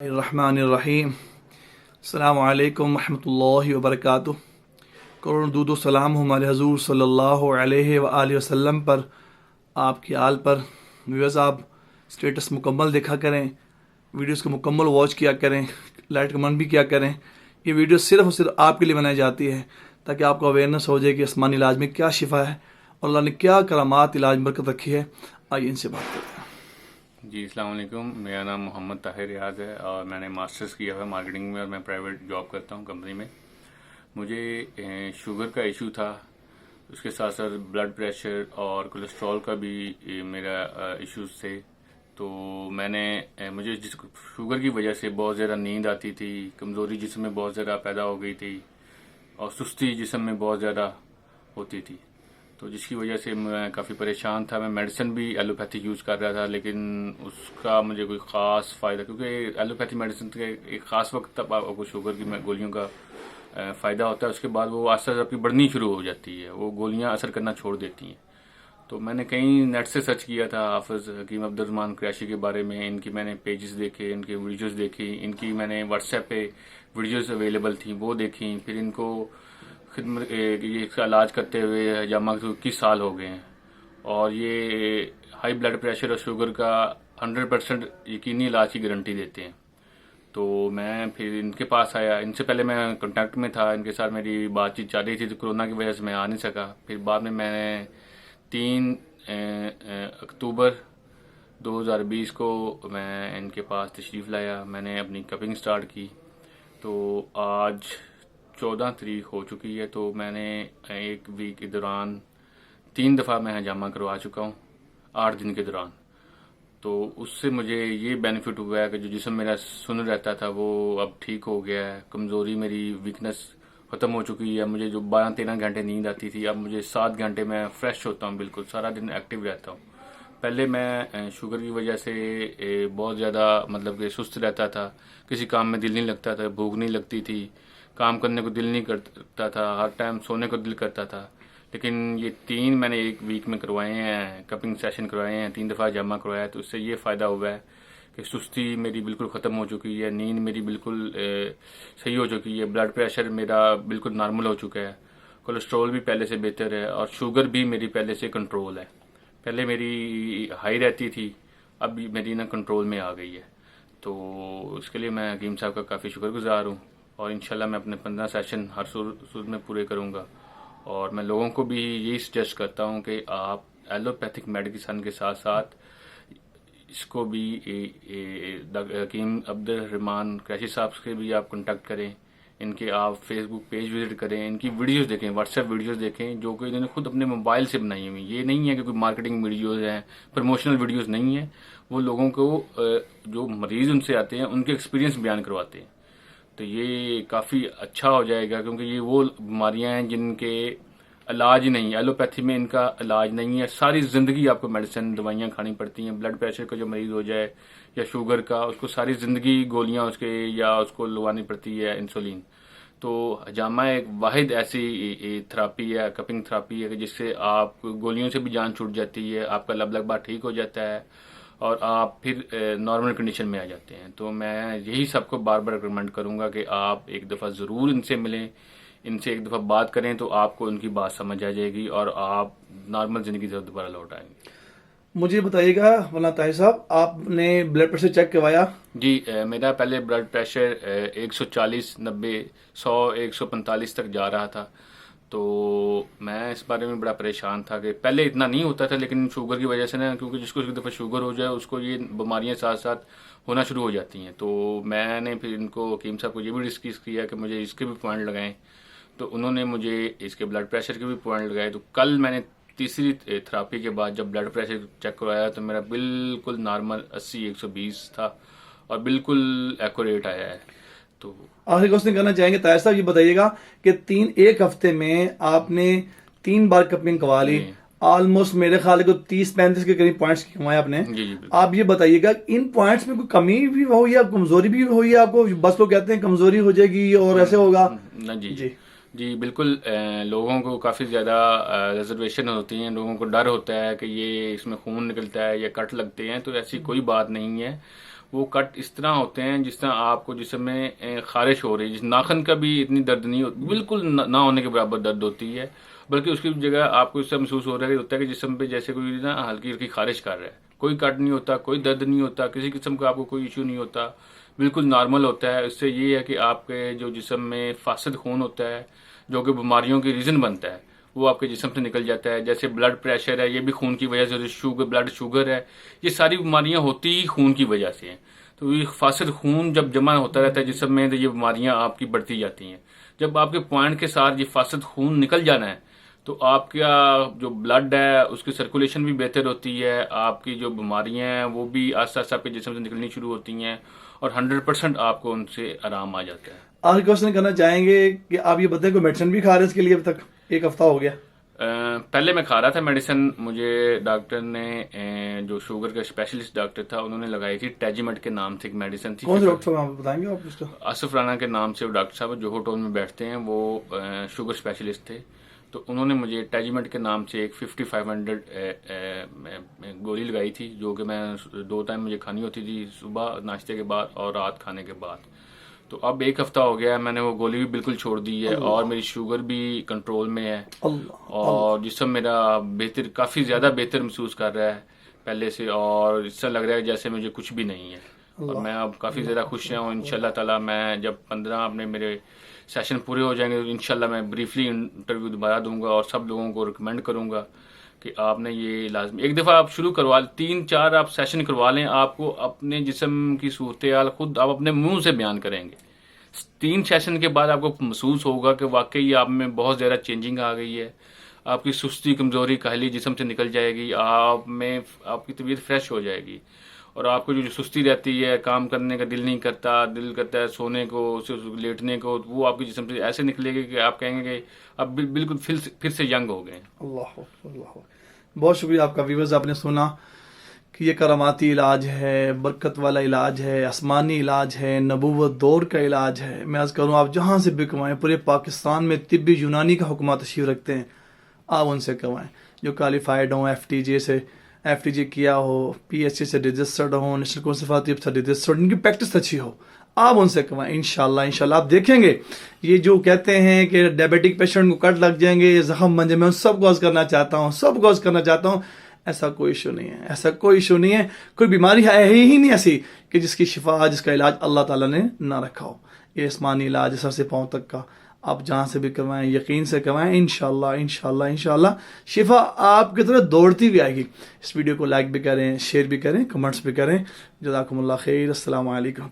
الرحمان الرحیم. السلام علیکم ورحمۃ اللہ وبرکاتہ. کروڑ درود و سلام ہمارے حضور صلی اللہ علیہ وآلہ وسلم پر، آپ کی آل پر. ویورز، آپ اسٹیٹس مکمل دیکھا کریں، ویڈیوز کو مکمل واچ کیا کریں، لائٹ کمنٹ بھی کیا کریں. یہ ویڈیو صرف اور صرف آپ کے لیے بنائی جاتی ہے تاکہ آپ کو اویئرنیس ہو جائے کہ آسمانی علاج میں کیا شفا ہے اور اللہ نے کیا کرامات علاج میں برکت رکھی ہے. آئیے ان سے بات کرتے ہیں. جی السلام علیکم. میرا نام محمد طاہر ریاض ہے اور میں نے ماسٹرز کیا ہے مارکیٹنگ میں اور میں پرائیویٹ جاب کرتا ہوں کمپنی میں. مجھے شوگر کا ایشو تھا، اس کے ساتھ ساتھ بلڈ پریشر اور کولیسٹرول کا بھی میرا ایشوز تھے. تو مجھے شوگر کی وجہ سے بہت زیادہ نیند آتی تھی، کمزوری جسم میں بہت زیادہ پیدا ہو گئی تھی اور سستی جسم میں بہت زیادہ ہوتی تھی. تو جس کی وجہ سے میں کافی پریشان تھا. میں میڈیسن بھی ایلوپیتھک یوز کر رہا تھا لیکن اس کا مجھے کوئی خاص فائدہ، کیونکہ ایلوپیتھک میڈیسن کے ایک خاص وقت تک آپ کو شوگر کی گولیوں کا فائدہ ہوتا ہے، اس کے بعد وہ آہستہ آہستہ آپ کی بڑھنی شروع ہو جاتی ہے، وہ گولیاں اثر کرنا چھوڑ دیتی ہیں. تو میں نے کہیں نیٹ سے سرچ کیا تھا حافظ حکیم الرحمان قریشی کے بارے میں. ان کی میں نے پیجز دیکھے، ان کے ویڈیوز دیکھی، ان کی میں نے واٹس ایپ پہ ویڈیوز اویلیبل تھیں وہ دیکھیں. پھر ان کو خدمت یہ اس کا علاج کرتے ہوئے الحجامہ کو 21 سال ہو گئے ہیں اور یہ ہائی بلڈ پریشر اور شوگر کا 100% یقینی علاج کی گارنٹی دیتے ہیں. تو میں پھر ان کے پاس آیا. ان سے پہلے میں کانٹیکٹ میں تھا، ان کے ساتھ میری بات چیت چل رہی تھی، تو کرونا کی وجہ سے میں آ نہیں سکا. پھر بعد میں نے 3 اکتوبر 2020 کو میں ان کے پاس تشریف لایا. میں نے اپنی کپنگ سٹارٹ کی. تو آج 14 تاریخ ہو چکی ہے. تو میں نے ایک ویک کے دوران 3 دفعہ میں حجامہ کروا چکا ہوں 8 دن کے دوران. تو اس سے مجھے یہ بینیفٹ ہوا ہے کہ جو جسم میرا سن رہتا تھا وہ اب ٹھیک ہو گیا ہے. کمزوری میری ویکنس ختم ہو چکی ہے. مجھے جو 12-13 گھنٹے نیند آتی تھی اب مجھے 7 گھنٹے میں فریش ہوتا ہوں، بالکل سارا دن ایکٹیو رہتا ہوں. پہلے میں شوگر کی وجہ سے بہت زیادہ کہ سست رہتا تھا، کسی کام میں دل نہیں لگتا تھا، بھوک نہیں لگتی تھی، کام کرنے کو دل نہیں کرتا تھا، ہر ٹائم سونے کو دل کرتا تھا. لیکن یہ 3 میں نے ایک ویک میں کروائے ہیں، کپنگ سیشن کروائے ہیں، 3 دفعہ جمع کروایا. تو اس سے یہ فائدہ ہوا ہے کہ سستی میری بالکل ختم ہو چکی ہے، نیند میری بالکل صحیح ہو چکی ہے، بلڈ پریشر میرا بالکل نارمل ہو چکا ہے، کولیسٹرول بھی پہلے سے بہتر ہے اور شوگر بھی میری پہلے سے کنٹرول ہے. پہلے میری ہائی رہتی تھی، اب میری کنٹرول میں آ گئی ہے. تو اس کے لیے میں حکیم صاحب کا کافی شکر گزار ہوں اور انشاءاللہ میں اپنے 15 سیشن ہر صورت میں پورے کروں گا. اور میں لوگوں کو بھی یہی سجیسٹ کرتا ہوں کہ آپ ایلوپیتھک میڈیسن کے ساتھ ساتھ اس کو بھی حکیم الرحمان قریشی صاحب سے بھی آپ کنٹیکٹ کریں. ان کے آپ فیس بک پیج وزٹ کریں، ان کی ویڈیوز دیکھیں، واٹس ایپ ویڈیوز دیکھیں جو کہ انہوں نے خود اپنے موبائل سے بنائی ہوئی. یہ نہیں ہے کہ کوئی مارکیٹنگ ویڈیوز ہیں، پروموشنل ویڈیوز نہیں ہیں. وہ لوگوں کو جو مریض ان سے آتے ہیں ان کے ایکسپیرینس بیان کرواتے ہیں. تو یہ کافی اچھا ہو جائے گا کیونکہ یہ وہ بیماریاں ہیں جن کے علاج نہیں، ایلوپیتھی میں ان کا علاج نہیں ہے. ساری زندگی آپ کو میڈیسن دوائیاں کھانی پڑتی ہیں. بلڈ پریشر کا جو مریض ہو جائے یا شوگر کا، اس کو ساری زندگی گولیاں اس کے یا اس کو لگوانی پڑتی ہے انسولین. تو حجامہ ایک واحد ایسی تھراپی ہے، کپنگ تھراپی ہے کہ جس سے آپ گولیوں سے بھی جان چھوٹ جاتی ہے، آپ کا لب لگبا ٹھیک ہو جاتا ہے اور آپ پھر نارمل کنڈیشن میں آ جاتے ہیں. تو میں یہی سب کو بار بار ریکمینڈ کروں گا کہ آپ ایک دفعہ ضرور ان سے ملیں، ان سے ایک دفعہ بات کریں تو آپ کو ان کی بات سمجھ آ جائے گی اور آپ نارمل زندگی سے دوبارہ لوٹ آئیں گے. مجھے بتائیے گا مولانا طاہر صاحب، آپ نے بلڈ پریشر چیک کروایا؟ جی میرا پہلے بلڈ پریشر 140 90 100 145 تک جا رہا تھا. تو میں اس بارے میں بڑا پریشان تھا کہ پہلے اتنا نہیں ہوتا تھا، لیکن شوگر کی وجہ سے نا، کیونکہ جس کو ایک دفعہ شوگر ہو جائے اس کو یہ بیماریاں ساتھ ساتھ ہونا شروع ہو جاتی ہیں. تو میں نے پھر ان کو حکیم صاحب کو یہ بھی ڈسکس کیا کہ مجھے اس کے بھی پوائنٹ لگائیں. تو انہوں نے مجھے اس کے بلڈ پریشر کے بھی پوائنٹ لگائے. تو کل میں نے تیسری تھراپی کے بعد جب بلڈ پریشر چیک کروایا تو میرا بالکل نارمل 80 120 تھا اور بالکل ایکوریٹ آیا ہے. تو آخری کوشچن کرنا چاہیں گے طاہر صاحب، یہ بتائیے گا کہ ایک ہفتے میں آپ نے 3 بار کپنگ کروا لی، آلموسٹ میرے خیال کو 30-35 کے قریب پوائنٹس کمائے آپ نے. جی آپ یہ بتائیے گا ان پوائنٹس میں کوئی کمی بھی ہوئی ہے، کمزوری بھی ہوئی ہے آپ کو؟ بس لوگ کہتے ہیں کمزوری ہو جائے گی اور ایسے ہوگا. جی بالکل. لوگوں کو کافی زیادہ ریزرویشن ہوتی ہیں، لوگوں کو ڈر ہوتا ہے کہ یہ اس میں خون نکلتا ہے یا کٹ لگتے ہیں. تو ایسی کوئی بات نہیں ہے. وہ کٹ اس طرح ہوتے ہیں جس طرح آپ کو جسم میں خارش ہو رہی ہے. جس ناخن کا بھی اتنی درد نہیں ہوتی, بالکل نہ ہونے کے برابر درد ہوتی ہے, بلکہ اس کی جگہ آپ کو اس سے محسوس ہو رہا ہے کہ جسم پہ جیسے کوئی نا ہلکی ہلکی خارش کر رہا ہے. کوئی کٹ نہیں ہوتا, کوئی درد نہیں ہوتا, کسی قسم کا آپ کو کوئی ایشو نہیں ہوتا, بالکل نارمل ہوتا ہے. اس سے یہ ہے کہ آپ کے جو جسم میں فاسد خون ہوتا ہے جو کہ بیماریوں کی ریزن بنتا ہے وہ آپ کے جسم سے نکل جاتا ہے. جیسے بلڈ پریشر ہے, یہ بھی خون کی وجہ سے, شوگر بلڈ شوگر ہے, یہ ساری بیماریاں ہوتی ہی خون کی وجہ سے ہیں. تو یہ فاسد خون جب جمع ہوتا رہتا ہے جسم میں تو یہ بیماریاں آپ کی بڑھتی جاتی ہیں. جب آپ کے پوائنٹ کے ساتھ یہ فاسد خون نکل جانا ہے تو آپ کا جو بلڈ ہے اس کی سرکولیشن بھی بہتر ہوتی ہے, آپ کی جو بیماریاں ہیں وہ بھی آہستہ آہستہ آپ کے جسم سے نکلنی شروع ہوتی ہیں اور 100% آپ کو ان سے آرام آ جاتا ہے. آخری کوشچن کرنا چاہیں گے کہ آپ یہ بتائیں کوئی میڈیسن بھی کھا رہے ہیں اس کے لیے اب تک؟ 1 ہفتہ ہو گیا. پہلے میں کھا رہا تھا میڈیسن. مجھے ڈاکٹر نے جو شوگر کا اسپیشلسٹ ڈاکٹر تھا انہوں نے لگائی تھی ٹیجیمٹ کے نام سے ایک میڈیسن تھی. کون سے ڈاکٹر صاحب بتائیں گے آپ اس کا؟ آصف رانا کے نام سے وہ ڈاکٹر صاحب جو ہوٹل میں بیٹھتے ہیں وہ شوگر اسپیشلسٹ تھے. تو انہوں نے مجھے ٹیجیمٹ کے نام سے ایک 5500 گولی لگائی تھی جو کہ میں 2 ٹائم مجھے کھانی ہوتی تھی, صبح ناشتے کے بعد اور رات کھانے کے بعد. تو اب 1 ہفتہ ہو گیا ہے, میں نے وہ گولی بھی بالکل چھوڑ دی ہے اور میری شوگر بھی کنٹرول میں ہے اور جسم میرا بہتر, کافی زیادہ بہتر محسوس کر رہا ہے پہلے سے, اور اس سے لگ رہا ہے جیسے مجھے کچھ بھی نہیں ہے. اور میں اب کافی زیادہ خوش ہوں. انشاءاللہ تعالی میں جب 15 اپنے میرے سیشن پورے ہو جائیں گے تو انشاءاللہ میں بریفلی انٹرویو دوبارہ دوں گا اور سب لوگوں کو ریکمینڈ کروں گا کہ آپ نے یہ لازمی 1 دفعہ آپ شروع کروا 3-4 آپ سیشن کروا لیں, آپ کو اپنے جسم کی صورتحال خود آپ اپنے منہ سے بیان کریں گے. 3 سیشن کے بعد آپ کو محسوس ہوگا کہ واقعی آپ میں بہت زیادہ چینجنگ آ گئی ہے. آپ کی سستی, کمزوری, کاہلی جسم سے نکل جائے گی, آپ کی طبیعت فریش ہو جائے گی, اور آپ کو جو سستی رہتی ہے, کام کرنے کا دل نہیں کرتا, دل کرتا ہے سونے کو, لیٹنے کو, وہ آپ کے جسم سے ایسے نکلے گی کہ آپ کہیں گے کہ اب بالکل پھر سے ینگ ہو گئے. اللہ بہت شکریہ آپ کا. ویورز آپ نے سنا کہ یہ کراماتی علاج ہے, برکت والا علاج ہے, آسمانی علاج ہے, نبوت دور کا علاج ہے. میں عرض کروں آپ جہاں سے بھی کمائیں, پورے پاکستان میں طبی یونانی کا حکمات تشریف رکھتے ہیں, آپ ان سے کمائیں جو کوالیفائڈ ہوں, ایف ٹی جے کیا ہو, پی ایچ سی سے رجسٹرڈ ہوں, نیشنل کونسل فارطب سے رجسٹرڈ, ان کی پریکٹس اچھی ہو, آپ ان سے کمائیں. انشاءاللہ آپ دیکھیں گے یہ جو کہتے ہیں کہ ڈائبیٹک پیشنٹ کو کٹ لگ جائیں گے, یہ زخم بن جائیں, میں ان سب کو عرض کرنا چاہتا ہوں ایسا کوئی ایشو نہیں ہے, کوئی بیماری ہے ہی نہیں ایسی کہ جس کی شفا, جس کا علاج اللہ تعالیٰ نے نہ رکھا ہو. یہ آسمانی علاج سر سے پاؤں تک کا, آپ جہاں سے بھی کروائیں یقین سے کروائیں, انشاءاللہ شفا آپ کی طرف دوڑتی بھی آئے گی. اس ویڈیو کو لائک بھی کریں, شیئر بھی کریں, کمنٹس بھی کریں. جزاکم اللہ خیر. السلام علیکم.